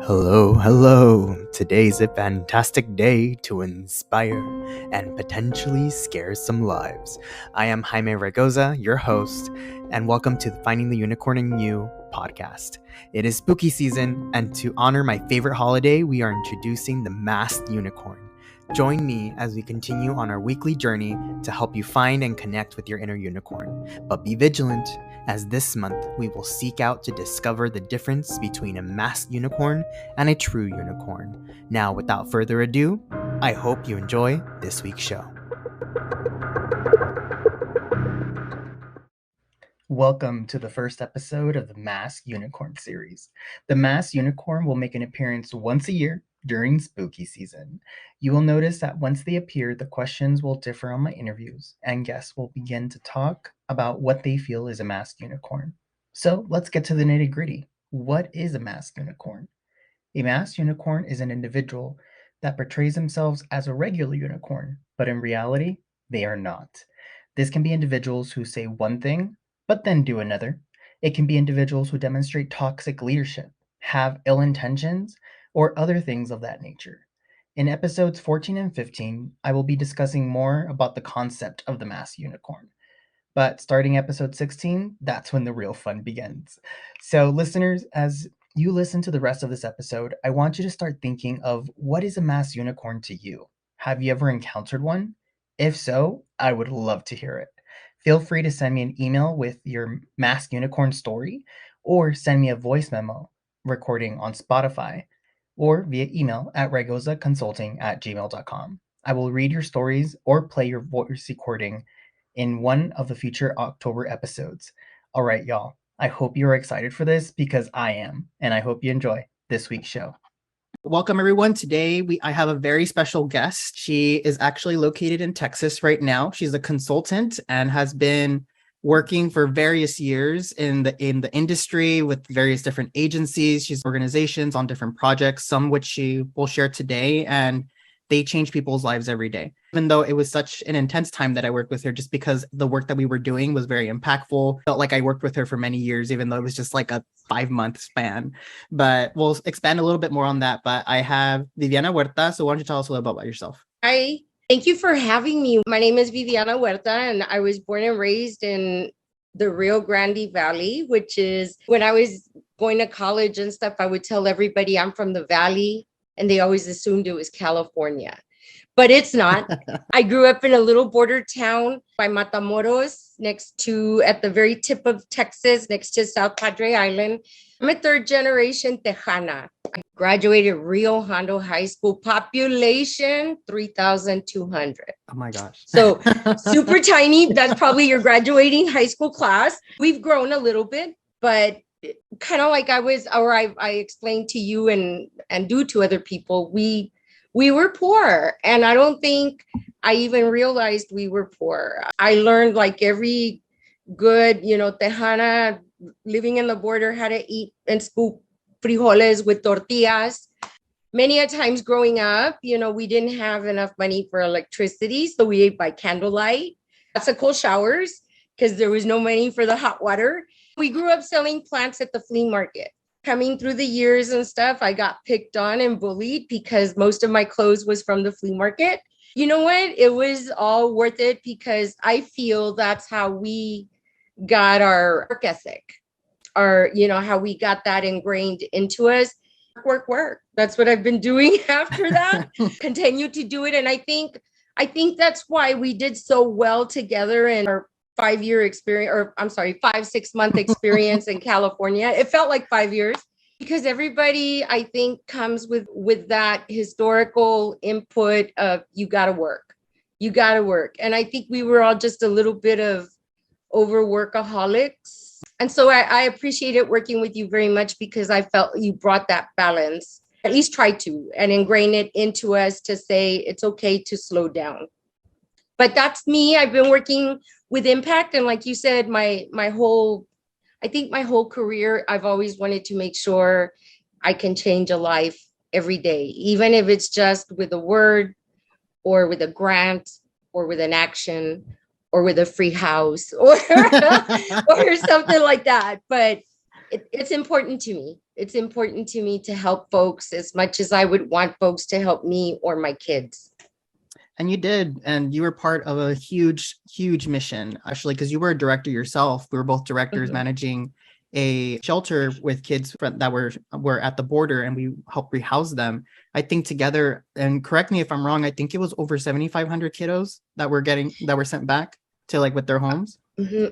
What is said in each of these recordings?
Hello, hello. Today's a fantastic day to inspire and potentially scare some lives. I am Jaime Raygoza, your host, and welcome to the Finding the Unicorn in You podcast. It is spooky season, and to honor my favorite holiday, we are introducing the masked unicorn. Join me as we continue on our weekly journey to help you find and connect with your inner unicorn. But be vigilant, as this month we will seek out to discover the difference between a masked unicorn and a true unicorn. Now, without further ado, I hope you enjoy this week's show. Welcome to the first episode of the Masked Unicorn series. The Masked Unicorn will make an appearance once a year during spooky season. You will notice that once they appear, the questions will differ on my interviews, and guests will begin to talk about what they feel is a masked unicorn. So let's get to the nitty-gritty. What is a masked unicorn? A masked unicorn is an individual that portrays themselves as a regular unicorn, but in reality, they are not. This can be individuals who say one thing, but then do another. It can be individuals who demonstrate toxic leadership, have ill intentions, or other things of that nature. In episodes 14 and 15, I will be discussing more about the concept of the masked unicorn. But starting episode 16, that's when the real fun begins. So listeners, as you listen to the rest of this episode, I want you to start thinking of what is a masked unicorn to you? Have you ever encountered one? If so, I would love to hear it. Feel free to send me an email with your masked unicorn story, or send me a voice memo recording on Spotify, or via email at raygozaconsulting@gmail.com. I will read your stories or play your voice recording in one of the future October episodes. All right, y'all. I hope you're excited for this because I am, and I hope you enjoy this week's show. Welcome, everyone. Today, I have a very special guest. She is actually located in Texas right now. She's a consultant and has been working for various years in the industry with various different agencies. She's organizations on different projects, some which she will share today, and they change people's lives every day. Even though it was such an intense time that I worked with her, just because the work that we were doing was very impactful. Felt like I worked with her for many years, even though it was just like a 5-month span. But we'll expand a little bit more on that. But I have Viviana Huerta. So why don't you tell us a little bit about yourself? Hi, thank you for having me. My name is Viviana Huerta, and I was born and raised in the Rio Grande Valley, which is when I was going to college and stuff, I would tell everybody I'm from the Valley, and they always assumed it was California. But it's not. I grew up in a little border town by Matamoros, at the very tip of Texas, next to South Padre Island. I'm a third generation Tejana. I graduated Rio Hondo High School, population 3,200. Oh my gosh. So super tiny. That's probably your graduating high school class. We've grown a little bit, but kind of like I explained to you and do to other people, we were poor. And I don't think I even realized we were poor. I learned, like every good, Tejana living in the border, how to eat and scoop frijoles with tortillas. Many a times growing up, we didn't have enough money for electricity. So we ate by candlelight, classical showers, because there was no money for the hot water. We grew up selling plants at the flea market. Coming through the years and stuff, I got picked on and bullied because most of my clothes was from the flea market. You know what? It was all worth it because I feel that's how we got our work ethic, how we got that ingrained into us. Work. That's what I've been doing after that. Continue to do it. And I think that's why we did so well together in our 5-year experience, or I'm sorry, 5-6 month experience in California. It felt like 5 years because everybody, I think, comes with that historical input of you got to work. And I think we were all just a little bit of overworkaholics. And so I appreciated working with you very much because I felt you brought that balance, at least try to, and ingrain it into us to say it's okay to slow down. But that's me. I've been working with impact. And like you said, my whole career, I've always wanted to make sure I can change a life every day, even if it's just with a word or with a grant or with an action or with a free house or or something like that. But It's important to me. It's important to me to help folks as much as I would want folks to help me or my kids. And you did, and you were part of a huge, huge mission, actually, because you were a director yourself. We were both directors managing a shelter with kids that were at the border, and we helped rehouse them. I think together, and correct me if I'm wrong, I think it was over 7,500 kiddos that were sent back to like with their homes.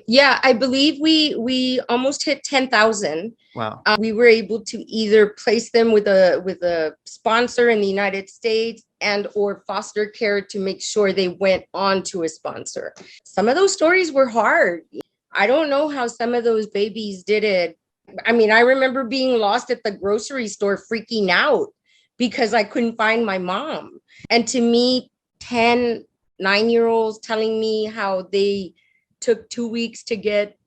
Yeah, I believe we almost hit 10,000. Wow. We were able to either place them with a sponsor in the United States and or foster care to make sure they went on to a sponsor. Some of those stories were hard. I don't know how some of those babies did it. I mean, I remember being lost at the grocery store freaking out because I couldn't find my mom. And to me, 10 9-year-olds telling me how they took 2 weeks to get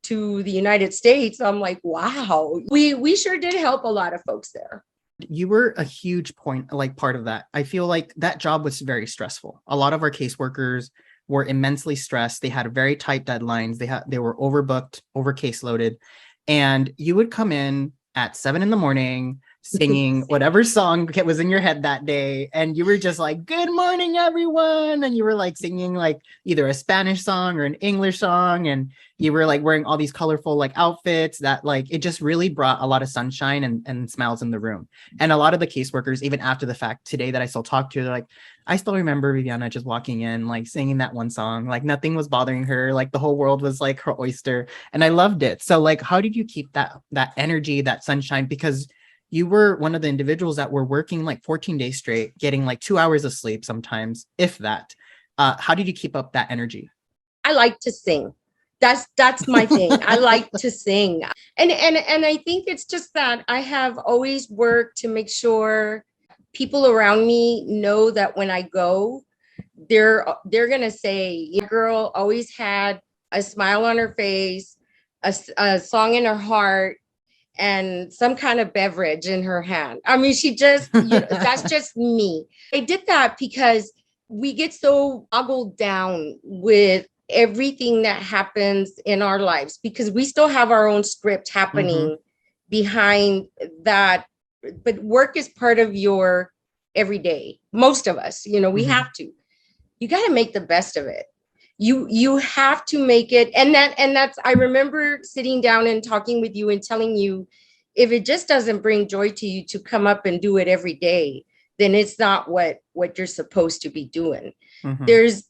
to the United States, I'm like, wow, we sure did help a lot of folks there. You were a huge part of that. I feel like that job was very stressful. A lot of our caseworkers were immensely stressed. They had very tight deadlines. They were overbooked, over caseloaded, and you would come in at 7 a.m. singing whatever song was in your head that day, and you were just like, "Good morning, everyone," and you were like singing like either a Spanish song or an English song, and you were like wearing all these colorful like outfits that like it just really brought a lot of sunshine and smiles in the room. And a lot of the caseworkers, even after the fact today that I still talk to, they're like, I still remember Viviana just walking in, like singing that one song, like nothing was bothering her, like the whole world was like her oyster, and I loved it. So like, how did you keep that energy, that sunshine? Because you were one of the individuals that were working like 14 days straight, getting like 2 hours of sleep sometimes, if that. How did you keep up that energy? I like to sing. That's my thing. I like to sing. And I think it's just that I have always worked to make sure people around me know that when I go, they're gonna say, your girl always had a smile on her face, a song in her heart, and some kind of beverage in her hand. I mean, she just, that's just me. I did that because we get so boggled down with everything that happens in our lives because we still have our own script happening behind that. But work is part of your everyday. Most of us, we have to. You got to make the best of it. You have to make it. And that's, I remember sitting down and talking with you and telling you, if it just doesn't bring joy to you to come up and do it every day, then it's not what you're supposed to be doing. There's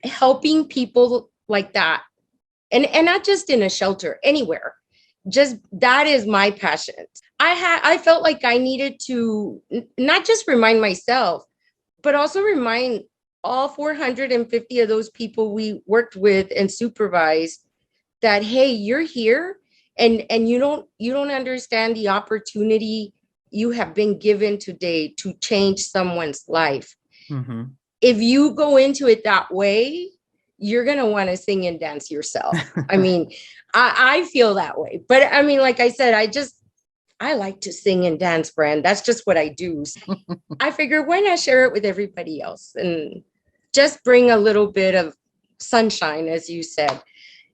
helping people like that. And not just in a shelter, anywhere. Just that is my passion. I felt like I needed to not just remind myself, but also remind all 450 of those people we worked with and supervised that, hey, you're here and you don't understand the opportunity you have been given today to change someone's life. If you go into it that way, you're going to want to sing and dance yourself. I mean, I feel that way. But I mean, like I said, I like to sing and dance, Brand. That's just what I do. I figure, why not share it with everybody else and just bring a little bit of sunshine, as you said.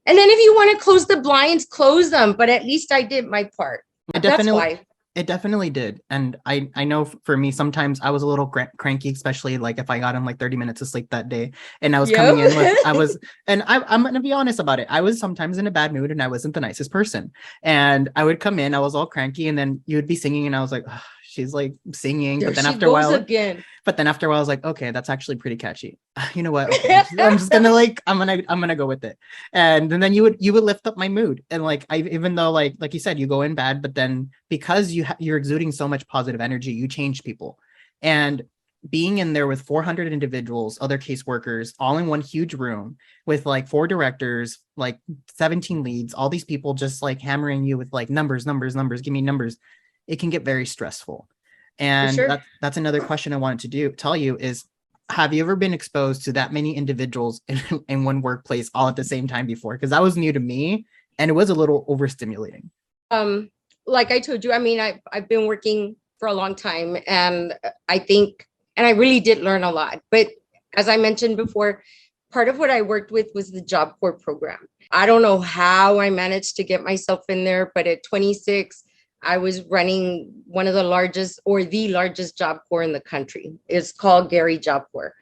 And then if you want to close the blinds, close them. But at least I did my part. That's why. It definitely did. And I know for me, sometimes I was a little cranky, especially like if I got in like 30 minutes of sleep that day and I was coming in with, I'm going to be honest about it. I was sometimes in a bad mood and I wasn't the nicest person. And I would come in, I was all cranky, and then you would be singing and I was like, oh, she's like singing. There but then she after a while, again. But then after a while, I was like, okay, that's actually pretty catchy. You know what? Okay, I'm just gonna like, I'm gonna go with it. And then you would lift up my mood. And like, even though like you said, you go in bad, but then because you're exuding so much positive energy, you change people. And being in there with 400 individuals, other caseworkers, all in one huge room with like 4 directors, like 17 leads, all these people just like hammering you with like numbers, give me numbers. It can get very stressful. And sure. That's another question I wanted to tell you is, have you ever been exposed to that many individuals in one workplace all at the same time before? Because that was new to me and it was a little overstimulating. Like I told you, I mean, I've been working for a long time, and I think, and I really did learn a lot. But as I mentioned before, part of what I worked with was the Job Corps program. I don't know how I managed to get myself in there, but at 26, I was running one of the largest or the largest Job Corps in the country. It's called Gary Job Corps.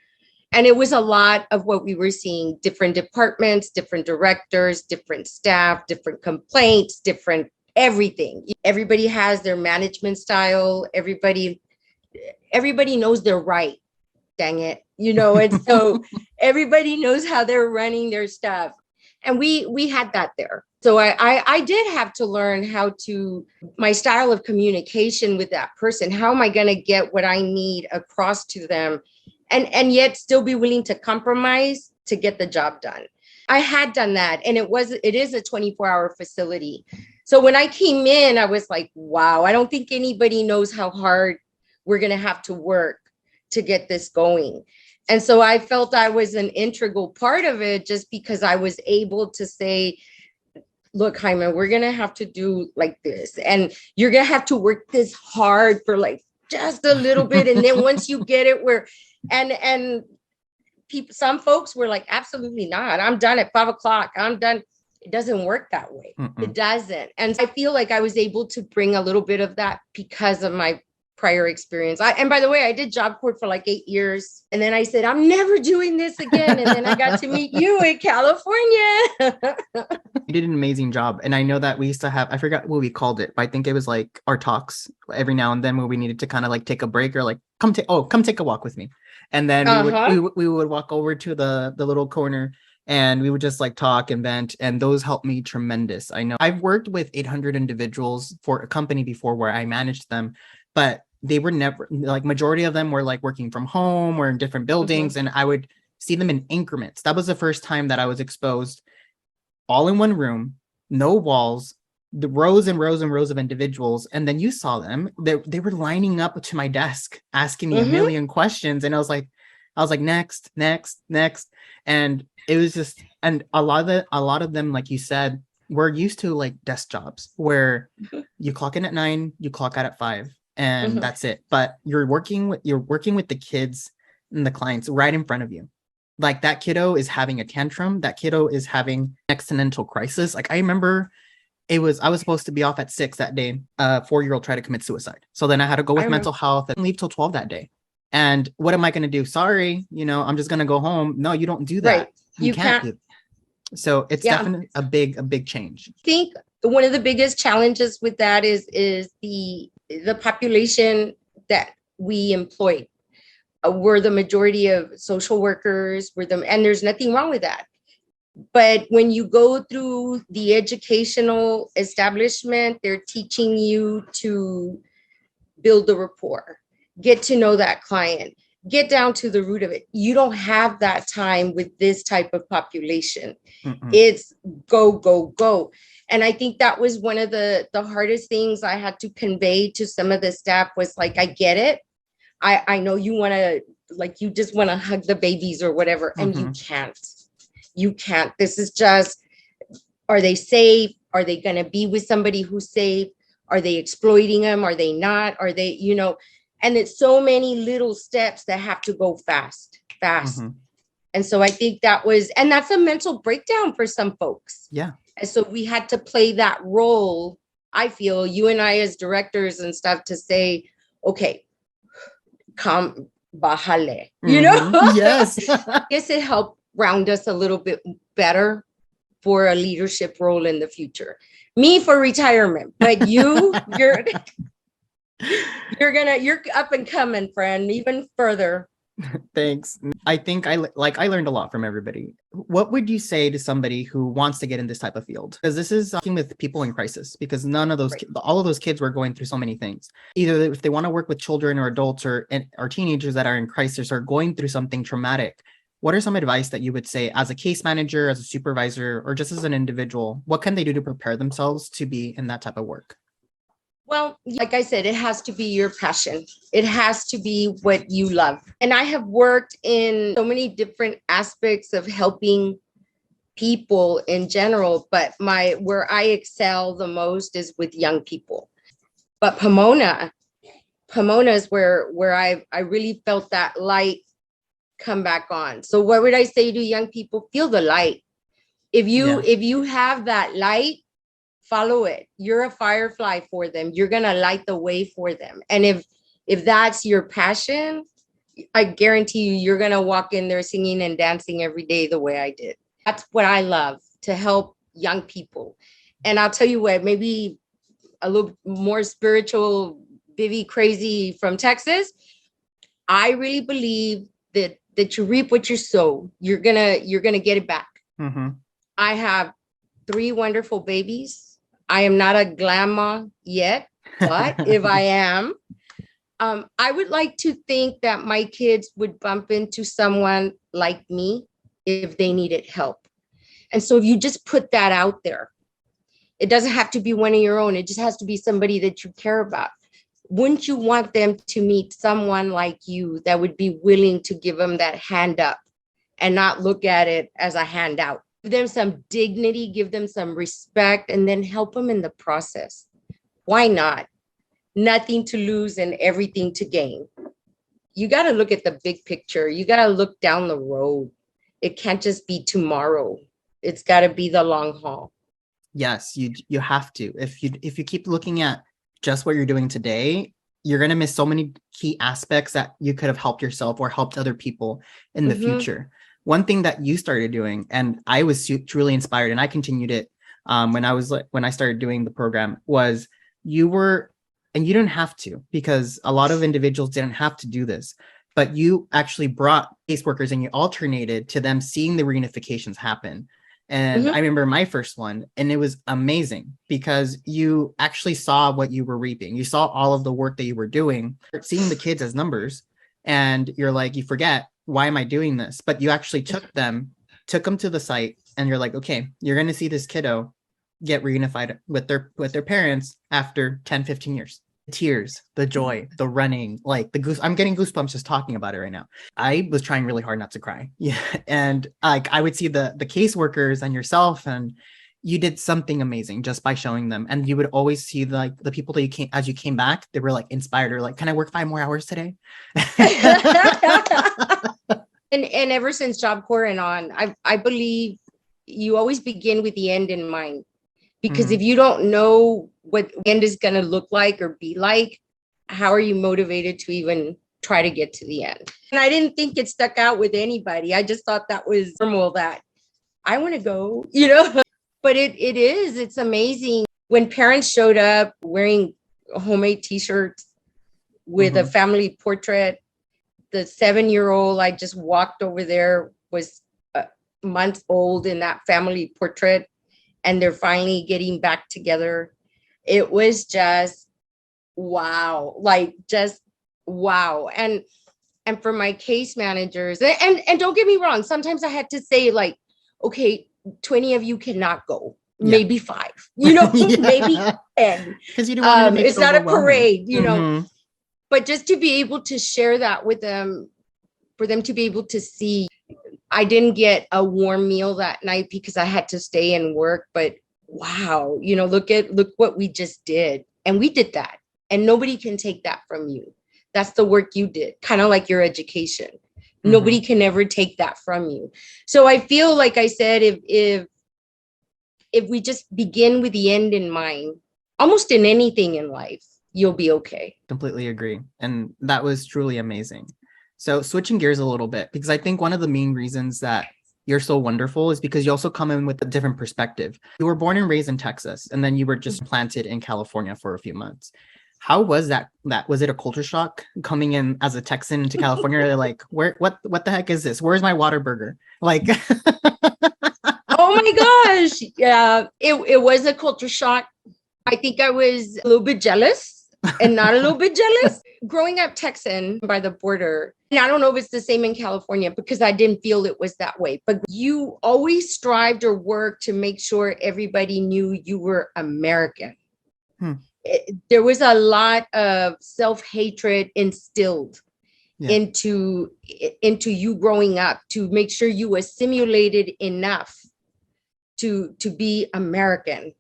And it was a lot of what we were seeing, different departments, different directors, different staff, different complaints, different everything. Everybody has their management style. Everybody knows they're right. Dang it. And so everybody knows how they're running their stuff. And we had that there. So I did have to learn my style of communication with that person. How am I going to get what I need across to them and yet still be willing to compromise to get the job done? I had done that. And it is a 24-hour facility. So when I came in, I was like, wow, I don't think anybody knows how hard we're going to have to work to get this going. And so I felt I was an integral part of it just because I was able to say, look, Jaime, we're going to have to do like this. And you're going to have to work this hard for like just a little bit. And then once you get it and people, some folks were like, absolutely not. I'm done at 5 o'clock. I'm done. It doesn't work that way. It doesn't. And I feel like I was able to bring a little bit of that because of my prior experience. And by the way, I did Job Corps for like 8 years. And then I said, I'm never doing this again. And then I got to meet you in California. You did an amazing job. And I know that we used to have, I forgot what we called it, but I think it was like our talks every now and then where we needed to kind of like take a break or like, come take a walk with me. And then we would walk over to the little corner and we would just like talk and vent. And those helped me tremendous. I know I've worked with 800 individuals for a company before where I managed them, but they were never like majority of them were like working from home or in different buildings. And I would see them in increments. That was the first time that I was exposed all in one room, no walls, the rows and rows and rows of individuals. And then you saw them, they were lining up to my desk, asking me a million questions. And I was like, next. And it was just, and a lot of them, like you said, we're used to like desk jobs where you clock in at 9, you clock out at 5, and that's it. But you're working with the kids and the clients right in front of you. Like that kiddo is having a tantrum. That kiddo is having existential crisis. Like I remember I was supposed to be off at 6 that day. A 4-year-old tried to commit suicide. So then I had to go with mental health and leave till 12 that day. And what am I going to do? Sorry, I'm just going to go home. No, you don't do that. Right. You can't. So it's definitely a big change. I think one of the biggest challenges with that is the population that we employ. We're the majority of social workers, and there's nothing wrong with that. But when you go through the educational establishment, they're teaching you to build the rapport, get to know that client, get down to the root of it. You don't have that time with this type of population. It's go. And I think that was one of the hardest things I had to convey to some of the staff was like, I get it. I know you want to, like, you just want to hug the babies or whatever, and you can't. This is just, are they safe? Are they going to be with somebody who's safe? Are they exploiting them? Are they not? Are they, and it's so many little steps that have to go fast. And so I think that's a mental breakdown for some folks. Yeah. And so we had to play that role, I feel, you and I as directors and stuff, to say, okay, come, bájale, Yes. I guess it helped round us a little bit better for a leadership role in the future. Me for retirement, but you're up and coming, friend, even further. Thanks. I think I learned a lot from everybody. What would you say to somebody who wants to get in this type of field? Because this is working with people in crisis, because none of those, all of those kids were going through so many things. Either if they want to work with children or adults or teenagers that are in crisis or going through something traumatic, what are some advice that you would say as a case manager, as a supervisor, or just as an individual? What can they do to prepare themselves to be in that type of work? Well, like I said, it has to be your passion. It has to be what you love. And I have worked in so many different aspects of helping people in general, but where I excel the most is with young people. But Pomona is where I really felt that light come back on. So what would I say to young people? Feel the light. If you have that light, follow it. You're a firefly for them. You're gonna light the way for them. And if that's your passion, I guarantee you're gonna walk in there singing and dancing every day the way I did. That's what I love, to help young people. And I'll tell you what, maybe a little more spiritual, Vivi crazy from Texas. I really believe that you reap what you sow. You're gonna get it back. Mm-hmm. I have 3 wonderful babies. I am not a grandma yet, but if I am, I would like to think that my kids would bump into someone like me if they needed help. And so if you just put that out there, it doesn't have to be one of your own. It just has to be somebody that you care about. Wouldn't you want them to meet someone like you that would be willing to give them that hand up and not look at it as a handout? Give them some dignity, give them some respect, and then help them in the process. Why not? Nothing to lose and everything to gain. You got to look at the big picture. You got to look down the road. It can't just be tomorrow. It's got to be the long haul. Yes, you have to. If you keep looking at just what you're doing today, you're going to miss so many key aspects that you could have helped yourself or helped other people in the future. One thing that you started doing, and I was truly inspired, and I continued it when I started doing the program, was you were, and you didn't have to, because a lot of individuals didn't have to do this, but you actually brought caseworkers and you alternated to them seeing the reunifications happen. And I remember my first one, and it was amazing because you actually saw what you were reaping. You saw all of the work that you were doing, seeing the kids as numbers, and you're like, you forget, why am I doing this? But you actually took them to the site, and you're like, okay, you're going to see this kiddo get reunified with their parents after 10, 15 years. The tears, the joy, the running, like I'm getting goosebumps just talking about it right now. I was trying really hard not to cry. Yeah. And like I would see the caseworkers and yourself, and you did something amazing just by showing them. And you would always see the people that as you came back, they were like inspired, or like, can I work 5 more hours today? And ever since Job Corps and on, I believe you always begin with the end in mind. Because if you don't know what the end is going to look like or be like, how are you motivated to even try to get to the end? And I didn't think it stuck out with anybody. I just thought that was normal, that I want to go, but it's amazing. When parents showed up wearing homemade t-shirts with a family portrait, the 7-year-old I just walked over there was months old in that family portrait. And they're finally getting back together. It was just wow, just wow. And for my case managers, and don't get me wrong, sometimes I had to say, like, okay, 20 of you cannot go, maybe 5, maybe 10. Because you don't want to make it's not a parade, but just to be able to share that with them, for them to be able to see. I didn't get a warm meal that night because I had to stay and work, but wow, look what we just did. And we did that, and nobody can take that from you. That's the work you did, kind of like your education. Nobody can ever take that from you. So I feel like I said, if we just begin with the end in mind, almost in anything in life, you'll be okay. Completely agree. And that was truly amazing. So switching gears a little bit, because I think one of the main reasons that you're so wonderful is because you also come in with a different perspective. You were born and raised in Texas, and then you were just planted in California for a few months. How was that? Was it a culture shock coming in as a Texan into California? They're like, what the heck is this? Where's my Whataburger? Like, oh my gosh. Yeah, it was a culture shock. I think I was a little bit jealous. And not a little bit jealous. Growing up Texan by the border, and I don't know if it's the same in California because I didn't feel it was that way, but you always strived or worked to make sure everybody knew you were American. There was a lot of self-hatred instilled into you growing up to make sure you assimilated enough to be American.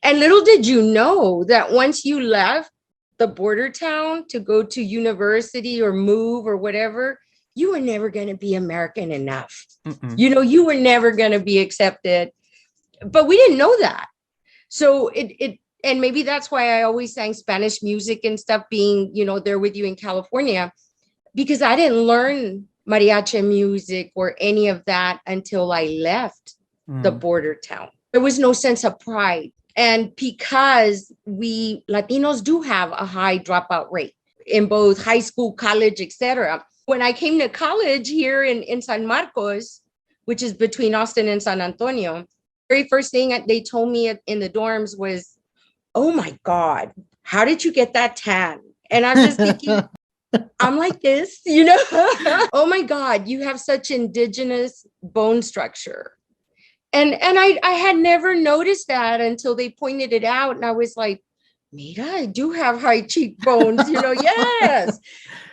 And little did you know that once you left the border town to go to university or move or whatever, you were never going to be American enough. Mm-mm. You were never going to be accepted. But we didn't know that. So and maybe that's why I always sang Spanish music and stuff, being, there with you in California, because I didn't learn mariachi music or any of that until I left the border town. There was no sense of pride. And because we Latinos do have a high dropout rate in both high school, college, etc. When I came to college here in San Marcos, which is between Austin and San Antonio, very first thing they told me in the dorms was, "Oh my God, how did you get that tan?" And I'm just thinking, I'm like this, Oh my God, you have such indigenous bone structure. And I had never noticed that until they pointed it out. And I was like, Mira, I do have high cheekbones, yes.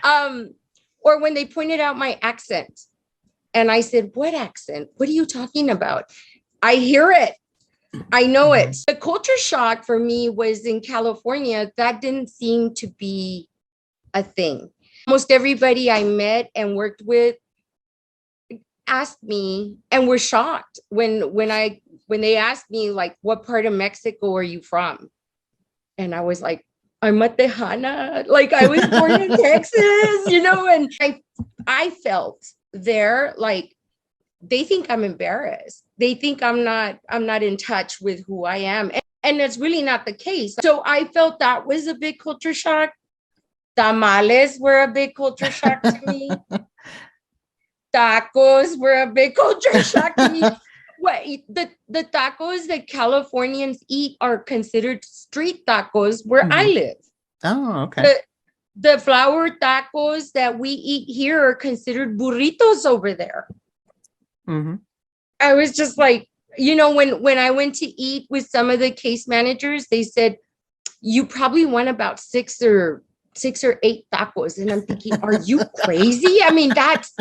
Or when they pointed out my accent. And I said, what accent? What are you talking about? I hear it. I know it. The culture shock for me was in California. That didn't seem to be a thing. Almost everybody I met and worked with asked me and were shocked when they asked me, like, what part of Mexico are you from? And I was like, I'm a Tejana. Like, I was born in Texas, and I felt there like they think I'm embarrassed. They think I'm not in touch with who I am. And that's really not the case. So I felt that was a big culture shock. Tamales were a big culture shock to me. Tacos were a big culture shock to me. What the tacos that Californians eat are considered street tacos where I live. Oh, okay. The flour tacos that we eat here are considered burritos over there. Mm-hmm. I was just like, when I went to eat with some of the case managers, they said, you probably want about 6 or 8 tacos. And I'm thinking, are you crazy? I mean, that's,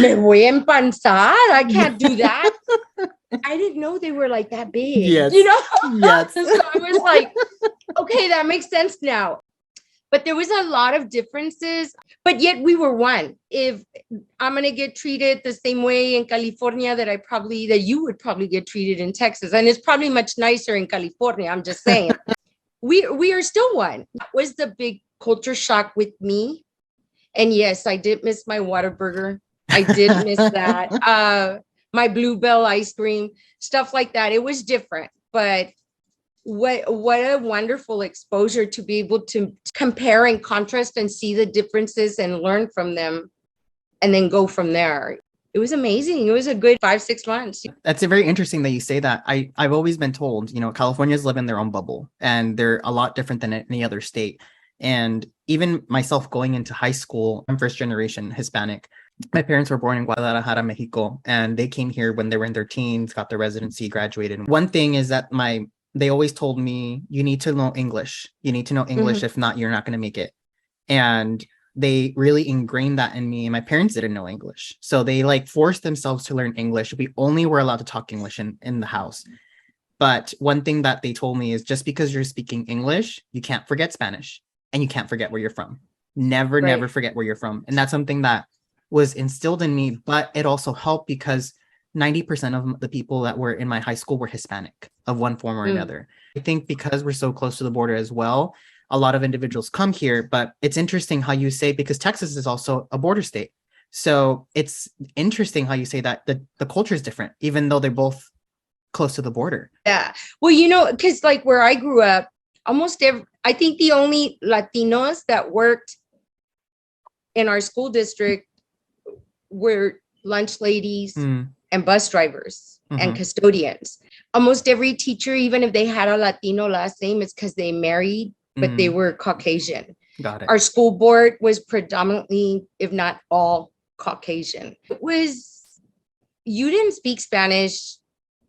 me voy a empanzar. I can't do that. I didn't know they were like that big. Yes. Yes. So I was like, okay, that makes sense now. But there was a lot of differences, but yet we were one. If I'm going to get treated the same way in California that you would probably get treated in Texas, and it's probably much nicer in California, I'm just saying, we are still one. That was the big culture shock with me. And yes, I did miss my Whataburger. I did miss that. My Bluebell ice cream, stuff like that. It was different, but what a wonderful exposure to be able to compare and contrast and see the differences and learn from them and then go from there. It was amazing. It was a good 5-6 months. That's very interesting that you say that. I've always been told, Californians live in their own bubble and they're a lot different than any other state. And even myself going into high school, I'm first generation Hispanic. My parents were born in Guadalajara, Mexico, and they came here when they were in their teens, got their residency, graduated. One thing is that they always told me, you need to know English. You need to know English. Mm-hmm. If not, you're not going to make it. And they really ingrained that in me. And my parents didn't know English. So they forced themselves to learn English. We only were allowed to talk English in the house. But one thing that they told me is just because you're speaking English, you can't forget Spanish and you can't forget where you're from. Never forget where you're from. And that's something that was instilled in me, but it also helped because 90% of the people that were in my high school were Hispanic of one form or another. I think because we're so close to the border as well, a lot of individuals come here, but it's interesting how you say, because Texas is also a border state. So it's interesting how you say that the culture is different, even though they're both close to the border. Yeah. Well, because where I grew up, I think the only Latinos that worked in our school district were lunch ladies and bus drivers and custodians. Almost every teacher, even if they had a Latino last name, it's because they married, but they were Caucasian. Got it. Our school board was predominantly, if not all, Caucasian. You didn't speak Spanish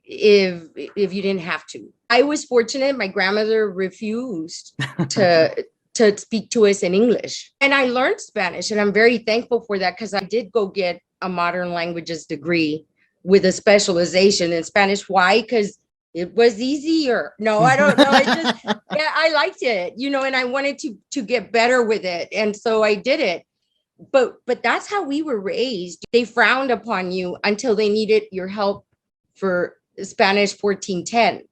if you didn't have to. I was fortunate. My grandmother refused to speak to us in English. And I learned Spanish, and I'm very thankful for that because I did go get a modern languages degree with a specialization in Spanish. Why? Because it was easier. No, I don't know. I liked it, and I wanted to get better with it. And so I did it. but that's how we were raised. They frowned upon you until they needed your help for Spanish 1410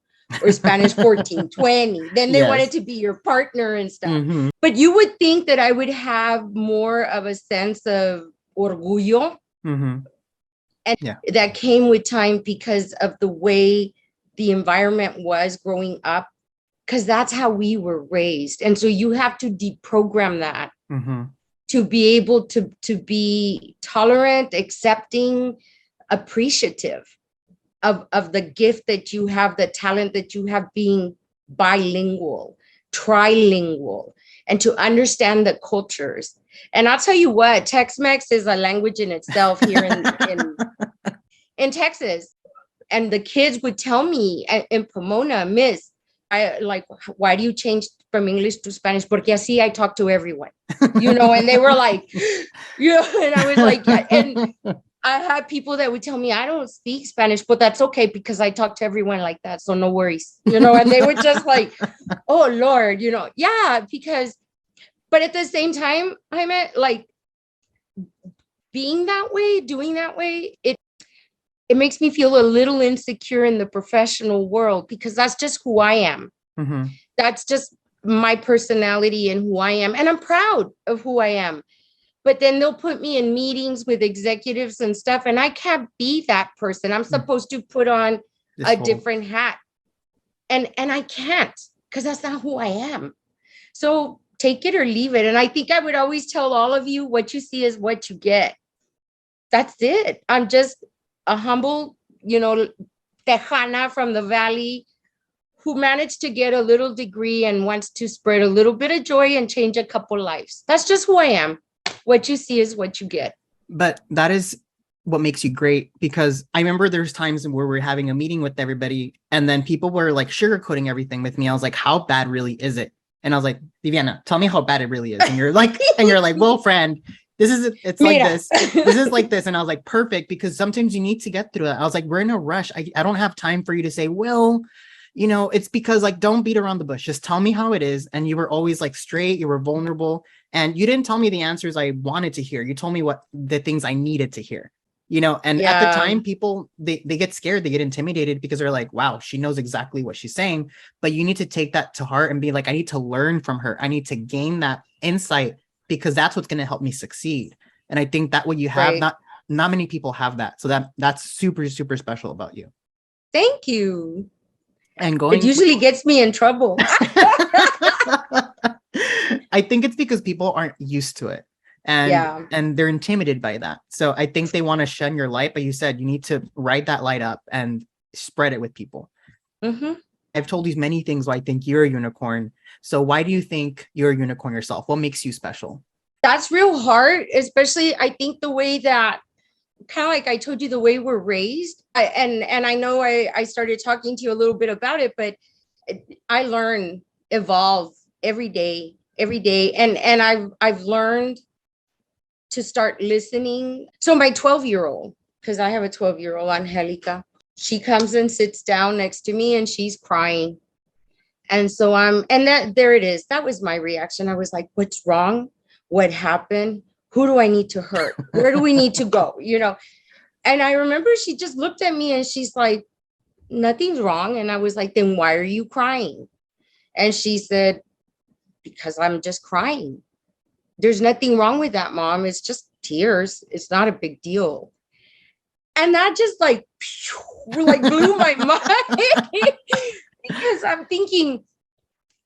or Spanish 1420. Then they wanted Yes. to be your partner and stuff. Mm-hmm. But you would think that I would have more of a sense of orgullo. Mm-hmm. And Yeah. that came with time because of the way the environment was growing up, because that's how we were raised. And so you have to deprogram that Mm-hmm. to be able to be tolerant, accepting, appreciative of the gift that you have, the talent that you have, being bilingual, trilingual, and to understand the cultures. And I'll tell you what, Tex-Mex is a language in itself here in Texas. And the kids would tell me in Pomona, Miss, I like, why do you change from English to Spanish? Porque así I talk to everyone, and they were like, and I was like, yeah. And I had people that would tell me, I don't speak Spanish, but that's okay because I talk to everyone like that. So no worries, and they would just like, oh Lord, yeah, because, but at the same time, I meant like being that way, doing that way, it makes me feel a little insecure in the professional world because that's just who I am. Mm-hmm. That's just my personality and who I am. And I'm proud of who I am. But then they'll put me in meetings with executives and stuff, and I can't be that person. I'm supposed to put on a different hat. And I can't, because that's not who I am. So take it or leave it. And I think I would always tell all of you, what you see is what you get. That's it. I'm just a humble, Tejana from the valley who managed to get a little degree and wants to spread a little bit of joy and change a couple lives. That's just who I am. What you see is what you get. But that is what makes you great, because I remember there's times where we're having a meeting with everybody and then people were like sugarcoating everything with me. I was like, how bad really is it? And I was like, Viviana, tell me how bad it really is. And you're like, well, friend, it's like this. This is like this. And I was like, perfect, because sometimes you need to get through that. I was like, we're in a rush. I don't have time for you to say, well, it's because, like, don't beat around the bush. Just tell me how it is. And you were always like straight, you were vulnerable. And you didn't tell me the answers I wanted to hear. You told me what the things I needed to hear, and at the time people, they get scared, they get intimidated because they're like, wow, she knows exactly what she's saying. But you need to take that to heart and be like, I need to learn from her. I need to gain that insight, because that's what's going to help me succeed. And I think that what you have, not many people have that. So that's super, super special about you. Thank you. And it usually gets me in trouble. I think it's because people aren't used to it, and they're intimidated by that. So I think they want to shun your light, but you said you need to ride that light up and spread it with people. Mm-hmm. I've told you many things why I think you're a unicorn. So why do you think you're a unicorn yourself? What makes you special? That's real hard, especially I think the way that, kind of like I told you, the way we're raised. And I know I started talking to you a little bit about it, but I learn, evolve every day. And I've learned to start listening. So my 12-year-old, because I have a 12-year-old, Angelica, she comes and sits down next to me and she's crying. And so there it is. That was my reaction. I was like, what's wrong? What happened? Who do I need to hurt? Where do we need to go? And I remember she just looked at me and she's like, nothing's wrong. And I was like, then why are you crying? And she said, because I'm just crying. There's nothing wrong with that, Mom. It's just tears. It's not a big deal. And that just like blew my mind because I'm thinking,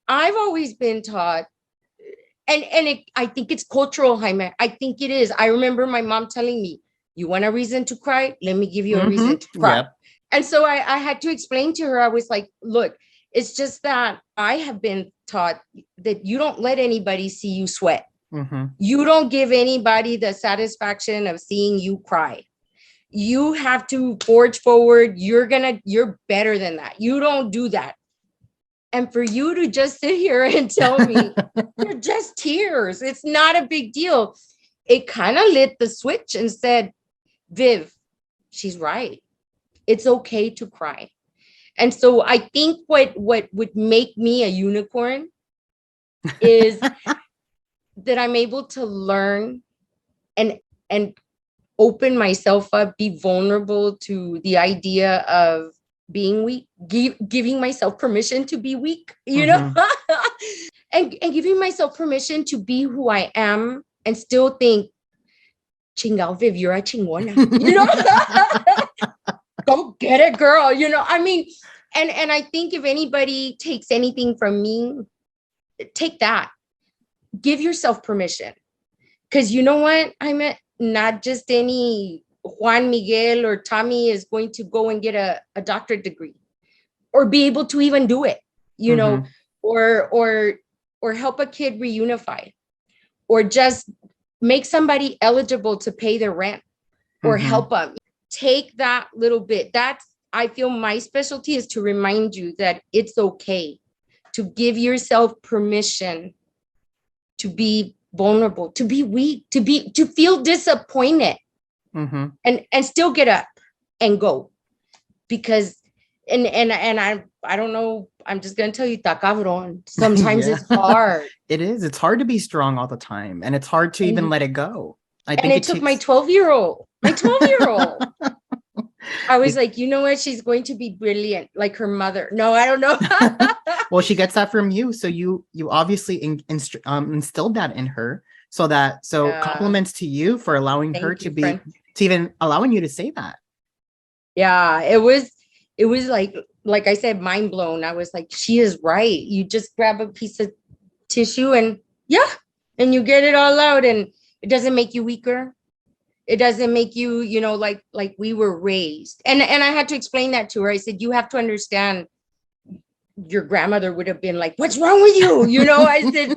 I've always been taught, and I think it's cultural, Jaime. I think it is. I remember my mom telling me, you want a reason to cry? Let me give you a reason to cry. Yep. And so I had to explain to her, I was like, look, it's just that I have been taught that you don't let anybody see you sweat. Mm-hmm. You don't give anybody the satisfaction of seeing you cry. You have to forge forward. You're better than that. You don't do that. And for you to just sit here and tell me they're just tears, it's not a big deal. It kind of lit the switch and said, Viv, she's right. It's okay to cry. And so I think what would make me a unicorn is that I'm able to learn and open myself up, be vulnerable to the idea of being weak, giving myself permission to be weak, and giving myself permission to be who I am and still think, chingao, Viv, you're a chingona, go get it, girl. I mean, and I think if anybody takes anything from me, take that. Give yourself permission. Because you know what? I meant not just any Juan Miguel or Tommy is going to go and get a doctorate degree or be able to even do it, or help a kid reunify, or just make somebody eligible to pay their rent or help them. Take that little bit. I feel my specialty is to remind you that it's okay to give yourself permission to be vulnerable, to be weak, to feel disappointed, and still get up and go. Because and I don't know, I'm just gonna tell you, ta cabrón. Sometimes it's hard. It is. It's hard to be strong all the time, and it's hard to even let it go. I think it took my 12-year-old. I was like, you know what? She's going to be brilliant, like her mother. No, I don't know. Well, she gets that from you. So you obviously instilled that in her. So compliments to you for allowing her to be, to even allowing you to say that. Yeah, it was like I said, mind blown. I was like, she is right. You just grab a piece of tissue and you get it all out, and it doesn't make you weaker. It doesn't make you, like we were raised. And I had to explain that to her. I said, you have to understand, your grandmother would have been like, what's wrong with you? I said,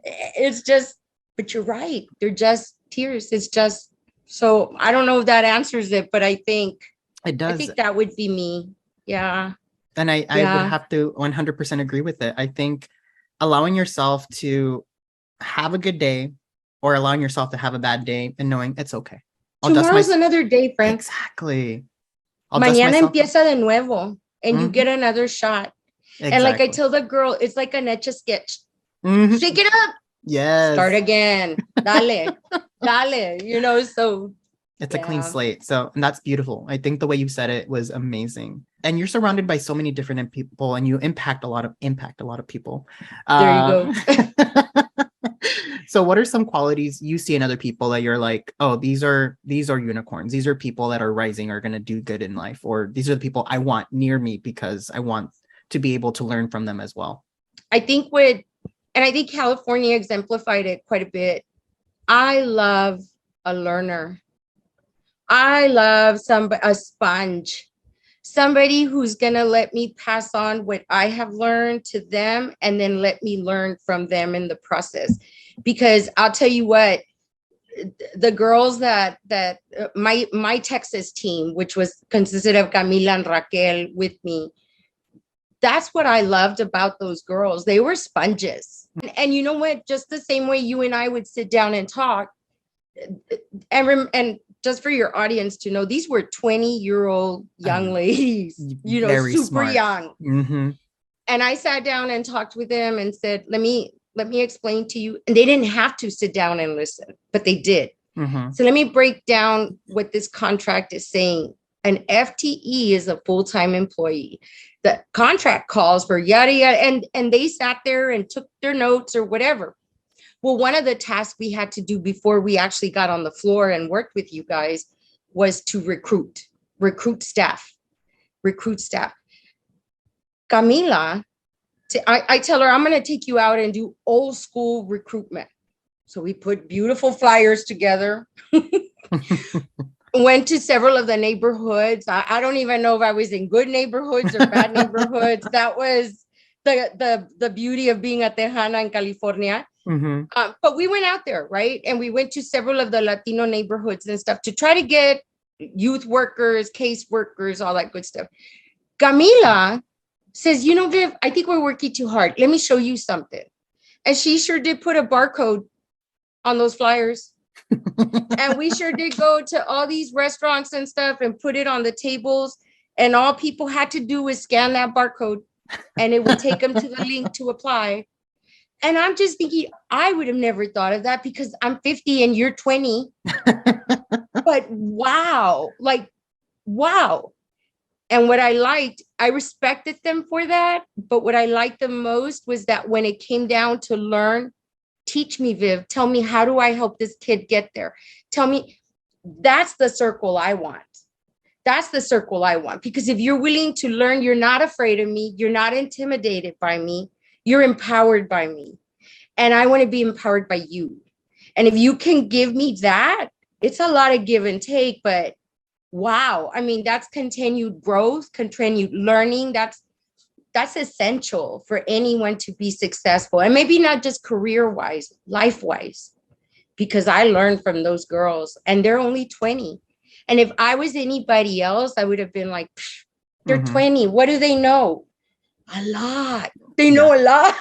it's just, but you're right. They're just tears. It's just, so I don't know if that answers it, but I think it does. I think that would be me. Yeah. And I would have to 100% agree with it. I think allowing yourself to have a good day, or allowing yourself to have a bad day and knowing it's okay. Tomorrow's another day, friend. Exactly. Mañana empieza de nuevo, and you get another shot. Exactly. And like I tell the girl, it's like an etch a sketch. Shake it up. Yes. Start again. Dale. So it's a clean slate. So, and that's beautiful. I think the way you said it was amazing. And you're surrounded by so many different people, and you impact a lot of people. There you go. So what are some qualities you see in other people that you're like, oh, these are unicorns. These are people that are rising, are going to do good in life, or these are the people I want near me because I want to be able to learn from them as well. I think California exemplified it quite a bit. I love a learner. I love a sponge, somebody who's going to let me pass on what I have learned to them, and then let me learn from them in the process. Because I'll tell you what, the girls that my Texas team, which consisted of Camila and Raquel with me, that's what I loved about those girls. They were sponges. And you know what? Just the same way you and I would sit down and talk, and just for your audience to know, these were 20-year-old young ladies, super smart. Young. And I sat down and talked with them and said, let me explain to you. And they didn't have to sit down and listen, but they did. So let me break down what this contract is saying. An FTE is a full-time employee. The contract calls for yada, yada, and they sat there and took their notes or whatever. Well, one of the tasks we had to do before we actually got on the floor and worked with you guys was to recruit staff. Camila, I tell her, I'm going to take you out and do old school recruitment. So we put beautiful flyers together, went to several of the neighborhoods. I don't even know if I was in good neighborhoods or bad neighborhoods. That was the beauty of being a Tejana in California. But we went out there, right? And we went to several of the Latino neighborhoods and stuff to try to get youth workers, case workers, all that good stuff. Camila says, Viv, I think we're working too hard. Let me show you something. And she sure did put a barcode on those flyers. And we sure did go to all these restaurants and stuff and put it on the tables. And all people had to do was scan that barcode, and it would take them to the link to apply. And I'm just thinking, I would have never thought of that because I'm 50 and you're 20. But wow, like, wow. And what I respected them for that. But what I liked the most was that when it came down to learn, teach me, Viv, tell me, how do I help this kid get there? Tell me, that's the circle I want. That's the circle I want. Because if you're willing to learn, you're not afraid of me. You're not intimidated by me. You're empowered by me. And I want to be empowered by you. And if you can give me that, it's a lot of give and take, but wow. I mean, that's continued growth, continued learning. That's essential for anyone to be successful. And maybe not just career-wise, life-wise, because I learned from those girls and they're only 20. And if I was anybody else, I would have been like, they're 20. What do they know? A lot. They know a lot.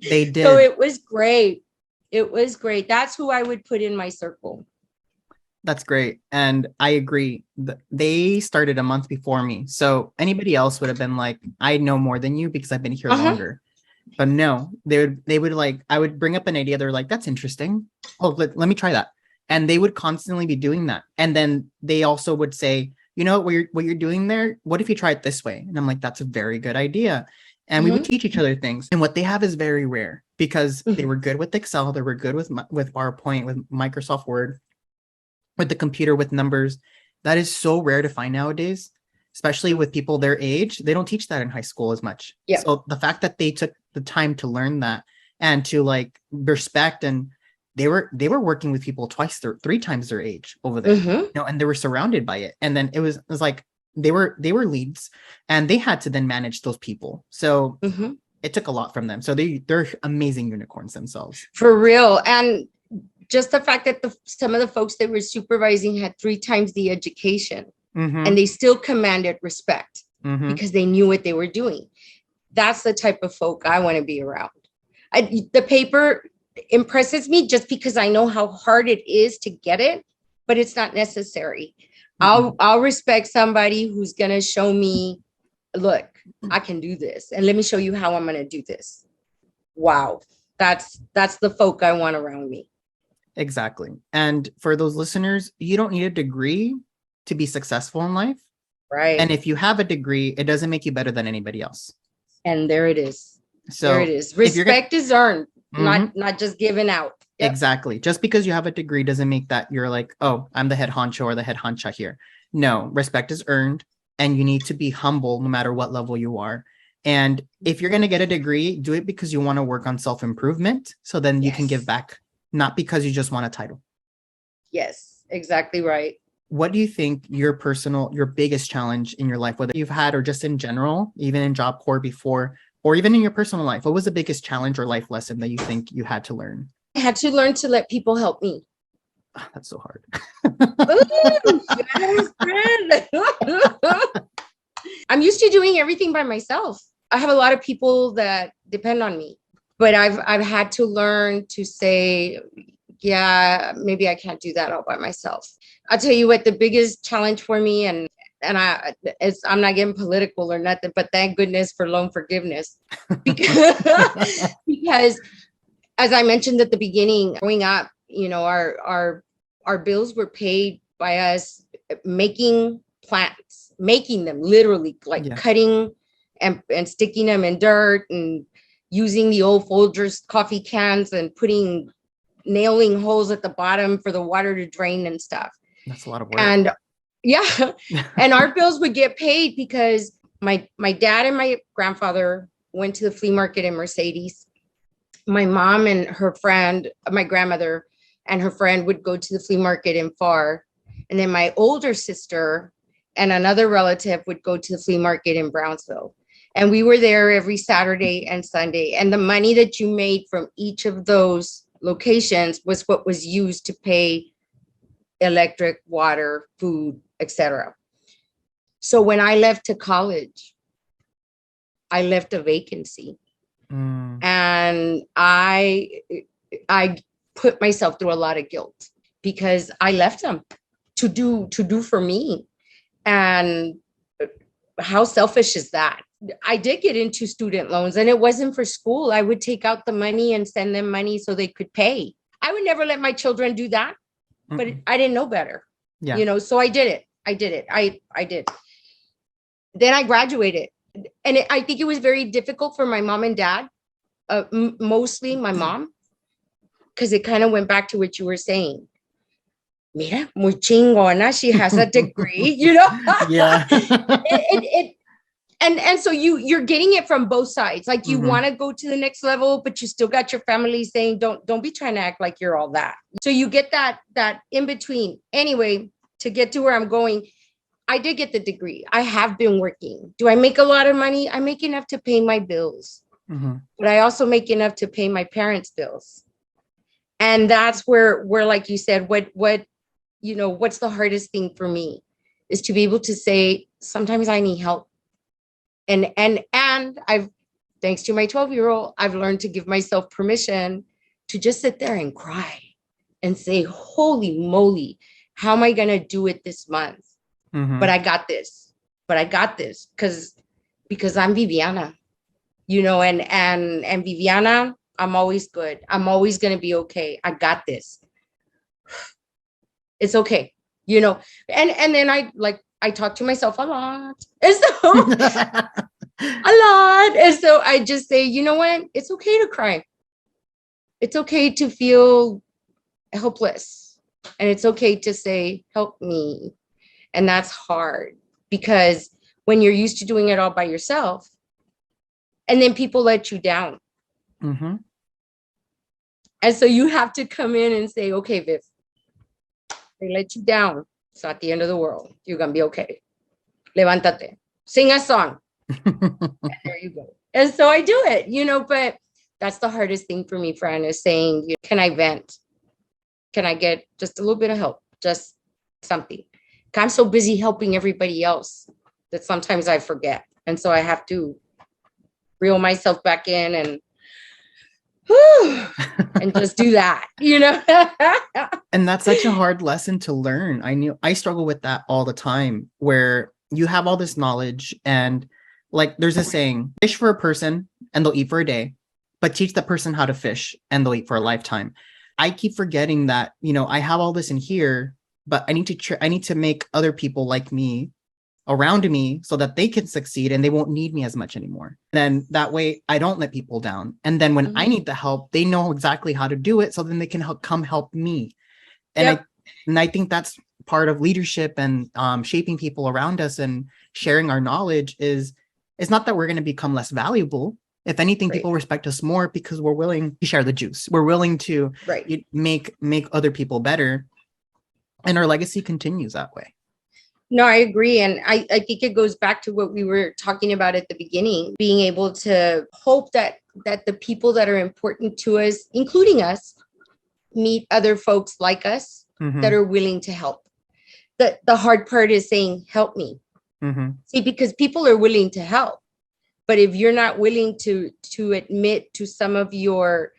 They did. So it was great. It was great. That's who I would put in my circle. That's great. And I agree. They started a month before me. So anybody else would have been like, I know more than you because I've been here longer. But no, they would like, I would bring up an idea. They're like, that's interesting. Oh, let me try that. And they would constantly be doing that. And then they also would say, you know, what you're doing there, what if you try it this way? And I'm like, that's a very good idea. And we would teach each other things. And what they have is very rare because they were good with Excel. They were good with PowerPoint, with Microsoft Word, with the computer, with numbers. That is so rare to find nowadays, especially with people their age. They don't teach that in high school as much. Yeah. So the fact that they took the time to learn that and to like respect, and they were working with people three times their age over there, you know, and they were surrounded by it. And then it was like they were leads, and they had to then manage those people. So it took a lot from them. So they're amazing unicorns themselves. For real. And just the fact that some of the folks they were supervising had 3 times the education, and they still commanded respect because they knew what they were doing. That's the type of folk I want to be around. The paper impresses me just because I know how hard it is to get it, but it's not necessary. I'll respect somebody who's going to show me, look, I can do this, and let me show you how I'm going to do this. Wow. That's the folk I want around me. Exactly. And for those listeners, you don't need a degree to be successful in life. Right. And if you have a degree, it doesn't make you better than anybody else. And there it is. So there it is. Respect is earned, not just given out. Yep. Exactly. Just because you have a degree doesn't make that you're like, oh, I'm the head honcho or the head honcha here. No, respect is earned, and you need to be humble no matter what level you are. And if you're going to get a degree, do it because you want to work on self-improvement. So then you can give back, not because you just want a title. Yes, exactly right. What do you think your biggest challenge in your life, whether you've had or just in general, even in Job Corps before, or even in your personal life, what was the biggest challenge or life lesson that you think you had to learn? I had to learn to let people help me. Oh, that's so hard. Ooh, yes, I'm used to doing everything by myself. I have a lot of people that depend on me, but I've had to learn to say, yeah, maybe I can't do that all by myself. I'll tell you what, the biggest challenge for me, and I'm not getting political or nothing, but thank goodness for loan forgiveness. Because as I mentioned at the beginning, growing up, you know, our bills were paid by us making plants, making them literally, like cutting and sticking them in dirt and using the old Folgers coffee cans and nailing holes at the bottom for the water to drain and stuff. That's a lot of work. And and our bills would get paid because my dad and my grandfather went to the flea market in Mercedes. My mom and her friend, my grandmother and her friend, would go to the flea market in Far. And then my older sister and another relative would go to the flea market in Brownsville. And we were there every Saturday and Sunday. And the money that you made from each of those locations was what was used to pay electric, water, food, etc. So when I left to college, I left a vacancy. And I put myself through a lot of guilt because I left them to do for me. And how selfish is that? I did get into student loans, and it wasn't for school. I would take out the money and send them money so they could pay. I would never let my children do that, but I didn't know better. Yeah. So I did it. I did. Then I graduated. And I think it was very difficult for my mom and dad, mostly my mom, because it kind of went back to what you were saying. Mira, muy chingona. She has a degree, Yeah. And so you're getting it from both sides. Like you want to go to the next level, but you still got your family saying, don't be trying to act like you're all that. So you get that in between. Anyway, to get to where I'm going, I did get the degree. I have been working. Do I make a lot of money? I make enough to pay my bills, but I also make enough to pay my parents' bills. And that's where like you said, what's the hardest thing for me is to be able to say, sometimes I need help. And I've, thanks to my 12-year-old, I've learned to give myself permission to just sit there and cry and say, holy moly, how am I going to do it this month? But I got this. Because I'm Viviana, and Viviana, I'm always good. I'm always going to be okay. I got this. It's okay. And then I talk to myself a lot. And so a lot. And so I just say, you know what? It's okay to cry. It's okay to feel helpless. And it's okay to say, help me. And that's hard because when you're used to doing it all by yourself, and then people let you down. And so you have to come in and say, okay, Viv, they let you down. It's not the end of the world. You're going to be okay. Levántate. Sing a song. And there you go. And so I do it, but that's the hardest thing for me, Fran, is saying, can I vent? Can I get just a little bit of help? Just something. I'm so busy helping everybody else that sometimes I forget. And so I have to reel myself back in and just do that, And that's such a hard lesson to learn. I struggle with that all the time, where you have all this knowledge and like there's a saying, fish for a person and they'll eat for a day, but teach the person how to fish and they'll eat for a lifetime. I keep forgetting that, I have all this in here, but I need to make other people like me around me so that they can succeed and they won't need me as much anymore. Then that way I don't let people down. And then when I need the help, they know exactly how to do it. So then they can come help me. And I think that's part of leadership and shaping people around us and sharing our knowledge is, it's not that we're going to become less valuable. If anything, people respect us more because we're willing to share the juice. We're willing to make other people better. And our legacy continues that way. No, I agree. And I think it goes back to what we were talking about at the beginning, being able to hope that the people that are important to us, including us, meet other folks like us that are willing to help. The hard part is saying, help me. See, because people are willing to help. But if you're not willing to admit to some of your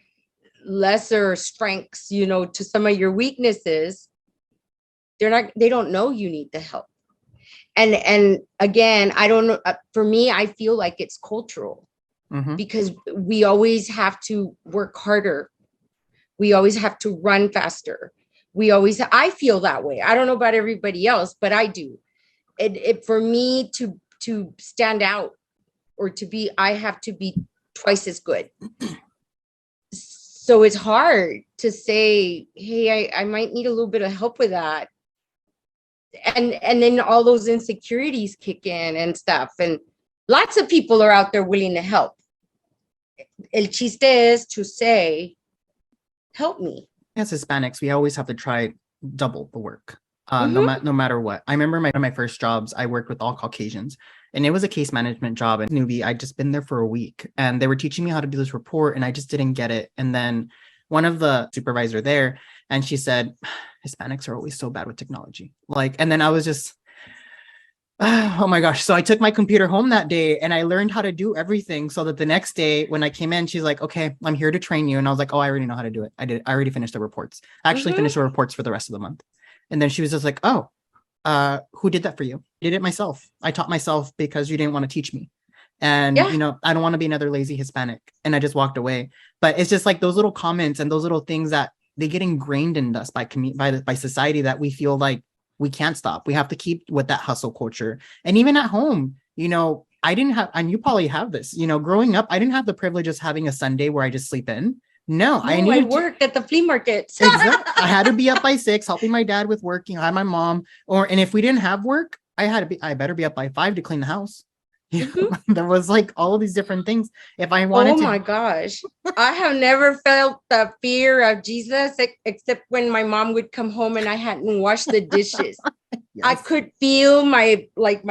lesser strengths, to some of your weaknesses, they don't know you need the help. And again, I don't know, for me, I feel like it's cultural because we always have to work harder. We always have to run faster. I feel that way. I don't know about everybody else, but I do. For me to stand out or I have to be twice as good. So it's hard to say, hey, I might need a little bit of help with that. And then all those insecurities kick in and stuff. And lots of people are out there willing to help. El chiste is to say, help me. As Hispanics, we always have to try double the work, no matter what. I remember one of my first jobs, I worked with all Caucasians. And it was a case management job. And newbie, I'd just been there for a week. And they were teaching me how to do this report. And I just didn't get it. And then one of the supervisor there, and she said, Hispanics are always so bad with technology. And then I was just, oh my gosh. So I took my computer home that day and I learned how to do everything so that the next day when I came in, she's like, okay, I'm here to train you. And I was like, oh, I already know how to do it. I already finished the reports. I actually finished the reports for the rest of the month. And then she was just like, oh, who did that for you? I did it myself. I taught myself because you didn't want to teach me. And, Yeah. I don't want to be another lazy Hispanic. And I just walked away. But it's just like those little comments and those little things that they get ingrained in us by society, that we feel like we can't stop. We have to keep with that hustle culture. And even at home, I didn't have, and you probably have this, growing up, I didn't have the privilege of having a Sunday where I just sleep in. No, I No, I needed to. worked at the flea markets. Exactly. I had to be up by 6, helping my dad with work. I had my mom, and if we didn't have work, I better be up by 5 to clean the house. Mhm. There was like all of these different things. If I Oh wanted my to, gosh. I have never felt the fear of Jesus except when my mom would come home and I hadn't washed the dishes. I yes. could feel my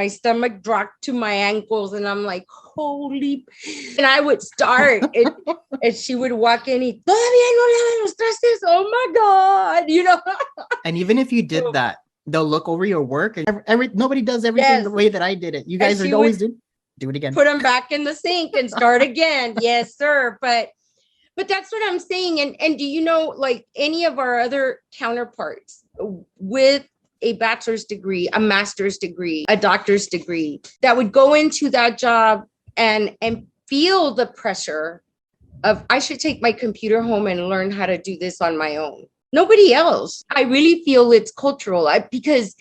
stomach drop to my ankles, and I'm like, holy, and I would start it, and she would walk in y todavía no lavan los trastes. Oh my God. And even if you did So, that, they'll look over your work, and nobody does everything the yes. way that I did it. You And guys she are would always do it again. put them back in the sink and start again. Yes, sir. But that's what I'm saying. And do you know, like any of our other counterparts with a bachelor's degree, a master's degree, a doctor's degree, that would go into that job and feel the pressure of, I should take my computer home and learn how to do this on my own. Nobody else. I really feel it's cultural, because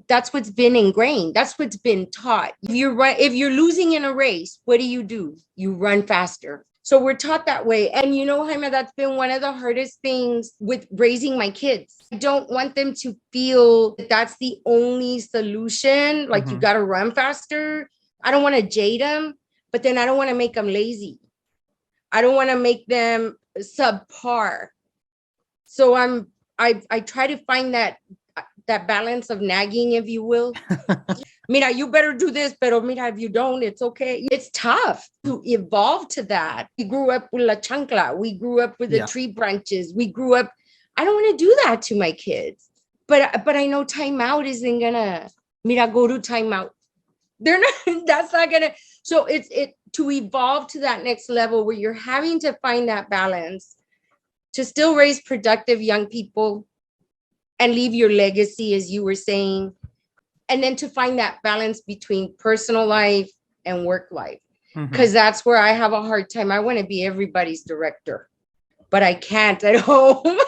that's what's been ingrained. That's what's been taught. If you're losing in a race, what do? You run faster. So we're taught that way. And Jaime, that's been one of the hardest things with raising my kids. I don't want them to feel that that's the only solution. Like, you got to run faster. I don't want to jade them, but then I don't want to make them lazy. I don't want to make them subpar. So I try to find that balance of nagging, if you will. Mira, you better do this, pero mira, if you don't, it's okay. It's tough to evolve to that. We grew up with la chancla. We grew up with the tree branches. We grew up. I don't want to do that to my kids. But I know timeout isn't gonna, mira, go to timeout. They're not, that's not gonna. So it's to evolve to that next level where you're having to find that balance to still raise productive young people and leave your legacy, as you were saying, and then to find that balance between personal life and work life, because that's where I have a hard time. I want to be everybody's director, but I can't at home.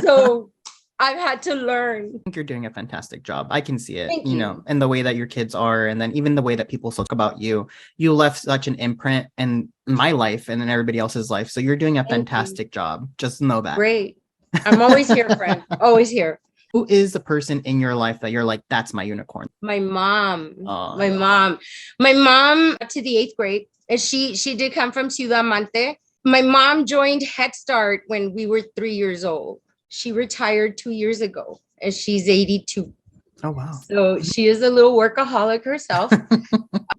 So I've had to learn. I think you're doing a fantastic job. I can see it, Thank you. and the way that your kids are, and then even the way that people talk about you. You left such an imprint in my life and in everybody else's life. So you're doing a fantastic job. Just know that. Great. I'm always here, friend. Always here. Who is the person in your life that you're like, that's my unicorn? My mom. My mom to the 8th grade. And she did come from Ciudad Mante. My mom joined Head Start when we were 3 years old. She retired 2 years ago, and she's 82. Oh, wow. So she is a little workaholic herself.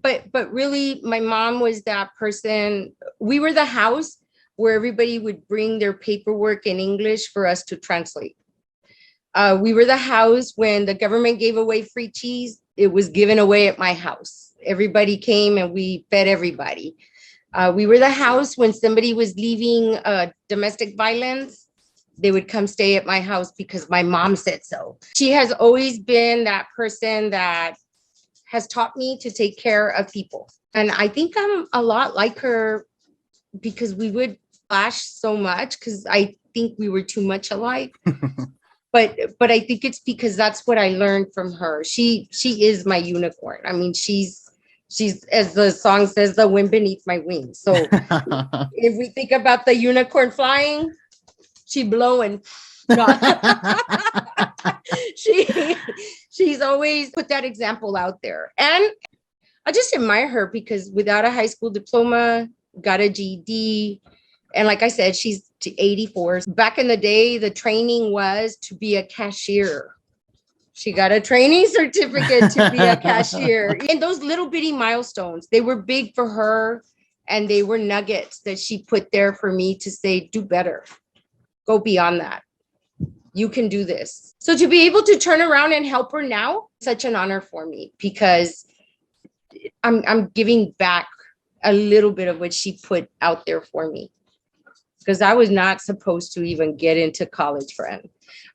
But really, my mom was that person. We were the house where everybody would bring their paperwork in English for us to translate. We were the house when the government gave away free cheese. It was given away at my house. Everybody came and we fed everybody. We were the house when somebody was leaving domestic violence. They would come stay at my house because my mom said so. She has always been that person that has taught me to take care of people. And I think I'm a lot like her because we would clash so much because I think we were too much alike. But I think it's because that's what I learned from her. She is my unicorn. I mean, she's, as the song says, the wind beneath my wings. So if we think about the unicorn flying, she blowing. No. She's always put that example out there. And I just admire her because without a high school diploma, got a GED. And like I said, she's 84. Back in the day, the training was to be a cashier. She got a training certificate to be a cashier. And those little bitty milestones, they were big for her. And they were nuggets that she put there for me to say, do better. Go beyond that. You can do this. So to be able to turn around and help her now, such an honor for me because I'm giving back a little bit of what she put out there for me. because I was not supposed to even get into college, friend.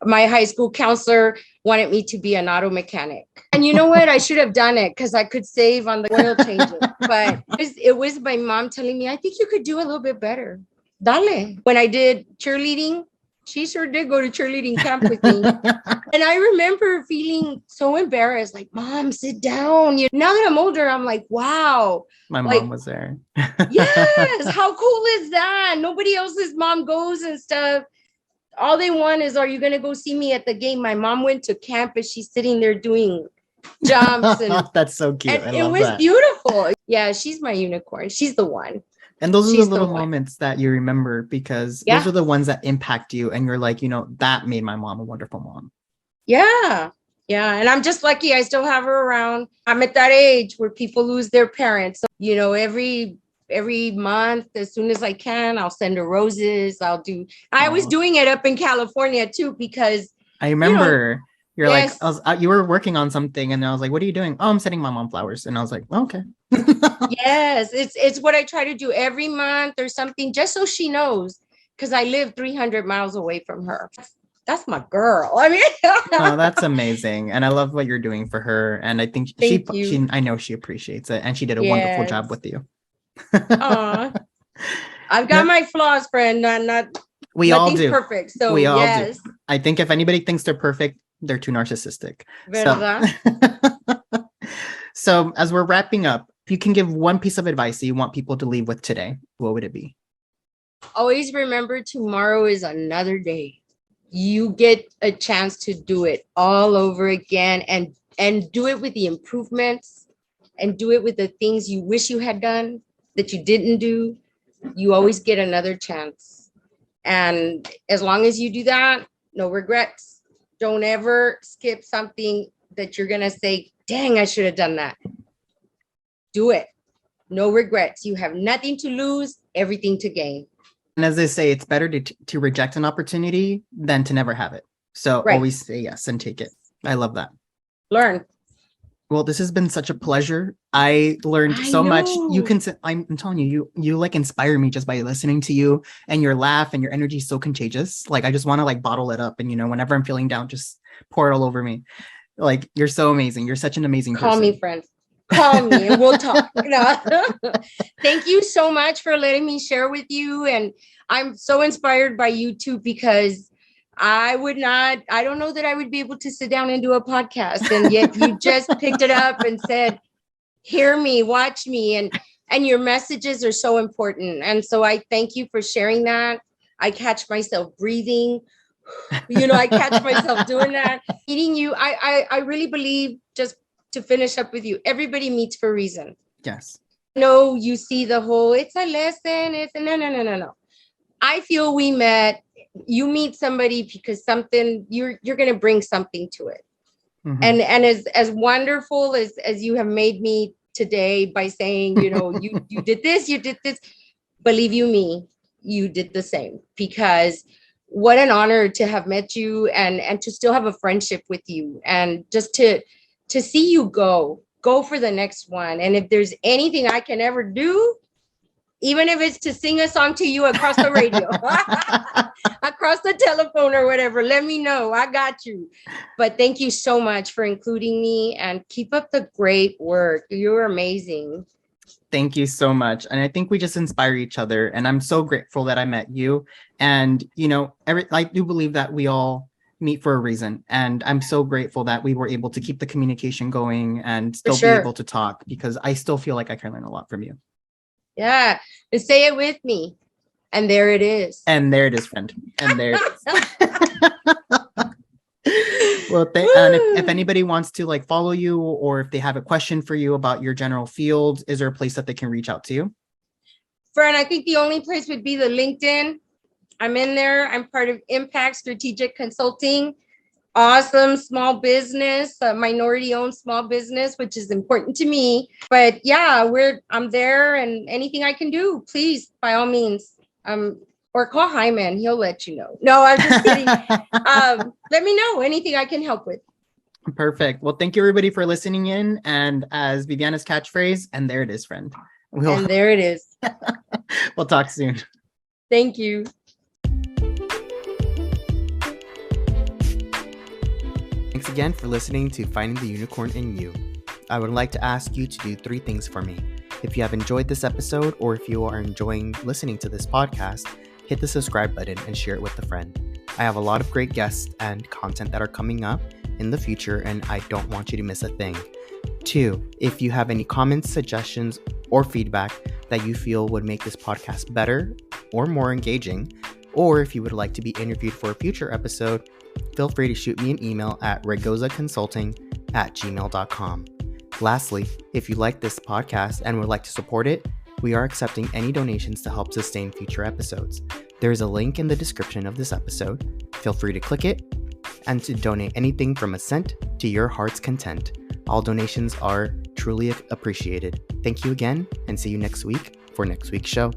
My high school counselor wanted me to be an auto mechanic. And you know what? I should have done it because I could save on the oil changes. But it was my mom telling me, I think you could do a little bit better. Dale. When I did cheerleading, she sure did go to cheerleading camp with me. And I remember feeling so embarrassed, like, Mom, sit down. Now that I'm older, I'm like, wow. My mom was there. Yes. How cool is that? Nobody else's mom goes and stuff. All they want is, are you going to go see me at the game? My mom went to camp and she's sitting there doing jumps. And that's so cute. And it was beautiful. Yeah, she's my unicorn. She's the one. And those are the little moments that you remember, because those are the ones that impact you. And you're like, that made my mom a wonderful mom. Yeah. Yeah. And I'm just lucky I still have her around. I'm at that age where people lose their parents. So, every month, as soon as I can, I'll send her roses. I was doing it up in California too, because I remember you're like, you were working on something and I was like, what are you doing? Oh, I'm sending my mom flowers. And I was like, oh, okay. Yes, it's what I try to do every month or something, just so she knows, because I live 300 miles away from her. That's my girl. I mean, oh, that's amazing. And I love what you're doing for her. And I think I know she appreciates it. And she did a wonderful job with you. I've got my flaws, friend. We all do. Perfect. So we all do. I think if anybody thinks they're perfect, they're too narcissistic. So as we're wrapping up, if you can give one piece of advice that you want people to leave with today, what would it be? Always remember, tomorrow is another day. You get a chance to do it all over again, and do it with the improvements, and do it with the things you wish you had done that you didn't do. You always get another chance. And as long as you do that, no regrets. Don't ever skip something that you're going to say, dang, I should have done that. Do it. No regrets. You have nothing to lose, everything to gain. And as they say, it's better to reject an opportunity than to never have it. So always say yes and take it. I love that. Learn. Well, this has been such a pleasure. I learned so much. I'm telling you, you like inspire me just by listening to you, and your laugh and your energy is so contagious. Like, I just want to like bottle it up. And, whenever I'm feeling down, just pour it all over me. Like, you're so amazing. You're such an amazing person. Call me, friend. Call me and we'll talk. Thank you so much for letting me share with you. And I'm so inspired by you too, because I don't know that I would be able to sit down and do a podcast. And yet you just picked it up and said, hear me, watch me. And your messages are so important. And so I thank you for sharing that. I catch myself breathing. I catch myself doing that. Meeting you, I really believe, just to finish up with you, everybody meets for a reason. Yes. No, you see the whole, it's a lesson. No. I feel you meet somebody because something, you're going to bring something to it. Mm-hmm. And as wonderful as you have made me today by saying, you did this, believe you me, you did the same, because what an honor to have met you and to still have a friendship with you, and just to see you go for the next one. And if there's anything I can ever do, even if it's to sing a song to you across the radio, across the telephone or whatever, let me know. I got you. But thank you so much for including me, and keep up the great work. You're amazing. Thank you so much. And I think we just inspire each other. And I'm so grateful that I met you. And, I do believe that we all meet for a reason. And I'm so grateful that we were able to keep the communication going and still be able to talk, because I still feel like I can learn a lot from you. Yeah. And say it with me. And there it is. And there it is, friend. And there it is. Well, and if anybody wants to like follow you, or if they have a question for you about your general field, is there a place that they can reach out to you? Friend, I think the only place would be the LinkedIn. I'm in there. I'm part of Impact Strategic Consulting. Awesome small business, a minority-owned small business, which is important to me. But yeah, I'm there, and anything I can do, please, by all means. Or call Jaime and he'll let you know. No, I'm just kidding. Let me know anything I can help with. Perfect. Well, thank you everybody for listening in. And as Viviana's catchphrase, and there it is, friend. And there it is. We'll talk soon. Thank you. Thanks again for listening to Finding the Unicorn in You. I would like to ask you to do 3 things for me. If you have enjoyed this episode, or if you are enjoying listening to this podcast, hit the subscribe button and share it with a friend. I have a lot of great guests and content that are coming up in the future, and I don't want you to miss a thing. 2, if you have any comments, suggestions, or feedback that you feel would make this podcast better or more engaging, or if you would like to be interviewed for a future episode, feel free to shoot me an email at raygozaconsulting@gmail.com. Lastly, if you like this podcast and would like to support it, we are accepting any donations to help sustain future episodes. There is a link in the description of this episode. Feel free to click it and to donate anything from a cent to your heart's content. All donations are truly appreciated. Thank you again, and see you next week for next week's show.